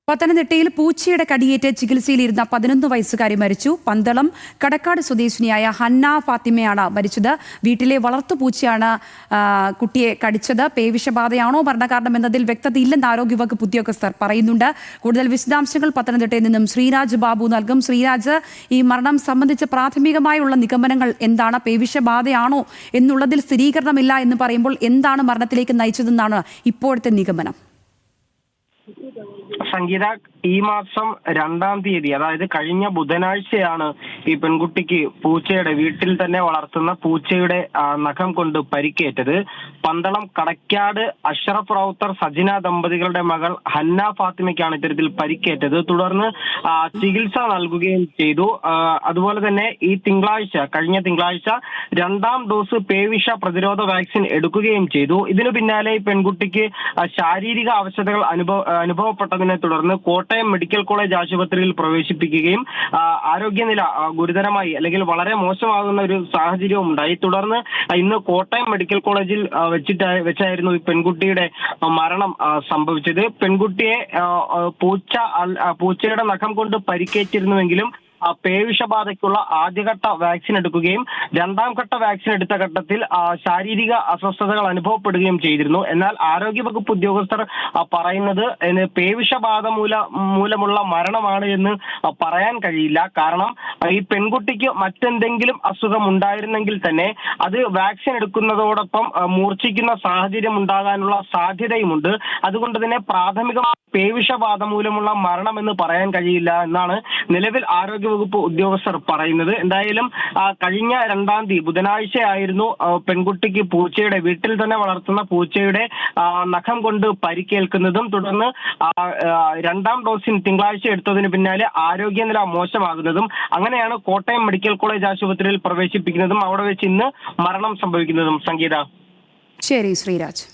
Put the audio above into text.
പത്തനംതിട്ടയിൽ പൂച്ചയുടെ കടിയേറ്റ് ചികിത്സയിലിരുന്ന 11 വയസ്സുകാരി മരിച്ചു. പന്തളം കടക്കാട് സ്വദേശിനിയായ ഹന്ന ഫാത്തിമയാണ് മരിച്ചത്. വീട്ടിലെ വളർത്തുപൂച്ചയാണ് കുട്ടിയെ കടിച്ചത്. പേവിഷബാധയാണോ മരണകാരണം എന്നതിൽ വ്യക്തതയില്ലെന്ന് ആരോഗ്യവകുപ്പ് ഉദ്യോഗസ്ഥർ പറയുന്നുണ്ട്. കൂടുതൽ വിശദാംശങ്ങൾ പത്തനംതിട്ടയിൽ നിന്നും ശ്രീരാജ് ബാബു നൽകും. ശ്രീരാജ്, ഈ മരണം സംബന്ധിച്ച് പ്രാഥമികമായുള്ള നിഗമനങ്ങൾ എന്താണ്? പേവിഷബാധയാണോ എന്നുള്ളതിൽ സ്ഥിരീകരണമില്ല എന്ന് പറയുമ്പോൾ എന്താണ് മരണത്തിലേക്ക് നയിച്ചതെന്നാണ് ഇപ്പോഴത്തെ നിഗമനം? സംഗീത, ഈ മാസം 2-ാം തീയതി, അതായത് കഴിഞ്ഞ ബുധനാഴ്ചയാണ് ഈ പെൺകുട്ടിക്ക് വീട്ടിൽ തന്നെ വളർത്തുന്ന പൂച്ചയുടെ നഖം കൊണ്ട് പരിക്കേറ്റത്. പന്തളം കടക്കാട് അഷ്റഫ് റൌത്തർ സജിന ദമ്പതികളുടെ മകൾ ഹന്ന ഫാത്തിമയ്ക്കാണ് ഇത്തരത്തിൽ പരിക്കേറ്റത്. തുടർന്ന് ചികിത്സ നൽകുകയും ചെയ്തു. അതുപോലെ തന്നെ കഴിഞ്ഞ തിങ്കളാഴ്ച 2-ാം ഡോസ് പേവിഷ പ്രതിരോധ വാക്സിൻ എടുക്കുകയും ചെയ്തു. ഇതിനു പിന്നാലെ ഈ പെൺകുട്ടിക്ക് ശാരീരിക അവശതകൾ അനുഭവപ്പെട്ടതിനെ തുടർന്ന് കോട്ടയം മെഡിക്കൽ കോളേജ് ആശുപത്രിയിൽ പ്രവേശിപ്പിക്കുകയും ആരോഗ്യനില ഗുരുതരമായി അല്ലെങ്കിൽ വളരെ മോശമാകുന്ന ഒരു സാഹചര്യവും ഉണ്ടായി. തുടർന്ന് ഇന്ന് കോട്ടയം മെഡിക്കൽ കോളേജിൽ വെച്ചായിരുന്നു ഈ പെൺകുട്ടിയുടെ മരണം സംഭവിച്ചത്. പെൺകുട്ടിയെ പൂച്ചയുടെ നഖം കൊണ്ട് പരിക്കേറ്റിരുന്നുവെങ്കിലും പേവിഷബാധയ്ക്കുള്ള ആദ്യഘട്ട വാക്സിൻ എടുക്കുകയും 2-ാം ഘട്ട വാക്സിൻ എടുത്ത ഘട്ടത്തിൽ ശാരീരിക അസ്വസ്ഥതകൾ അനുഭവപ്പെടുകയും ചെയ്തിരുന്നു. എന്നാൽ ആരോഗ്യവകുപ്പ് ഉദ്യോഗസ്ഥർ പറയുന്നത് പേവിഷബാധ മൂലമുള്ള മരണമാണ് എന്ന് പറയാൻ കഴിയില്ല. കാരണം ഈ പെൺകുട്ടിക്ക് മറ്റെന്തെങ്കിലും അസുഖം ഉണ്ടായിരുന്നെങ്കിൽ തന്നെ അത് വാക്സിൻ എടുക്കുന്നതോടൊപ്പം മൂർച്ഛിക്കുന്ന സാഹചര്യം ഉണ്ടാകാനുള്ള സാധ്യതയുമുണ്ട്. അതുകൊണ്ട് തന്നെ പ്രാഥമികമായി പേവിഷബാധ മൂലമുള്ള മരണം എന്ന് പറയാൻ കഴിയില്ല എന്നാണ് നിലവിൽ ആരോഗ്യവകുപ്പ് ഉദ്യോഗസ്ഥർ പറയുന്നത്. എന്തായാലും കഴിഞ്ഞ 2-ാം തീയതി ബുധനാഴ്ചയായിരുന്നു പെൺകുട്ടിക്ക് വീട്ടിൽ തന്നെ വളർത്തുന്ന പൂച്ചയുടെ നഖം കൊണ്ട് പരിക്കേൽക്കുന്നതും തുടർന്ന് 2-ാം ഡോസിൻ തിങ്കളാഴ്ച എടുത്തതിന് പിന്നാലെ ആരോഗ്യനില മോശമാകുന്നതും. അങ്ങനെയാണ് കോട്ടയം മെഡിക്കൽ കോളേജ് ആശുപത്രിയിൽ പ്രവേശിപ്പിക്കുന്നതും അവിടെ വെച്ച് ഇന്ന് മരണം സംഭവിക്കുന്നതും. സംഗീത. ശരി ശ്രീരാജ്.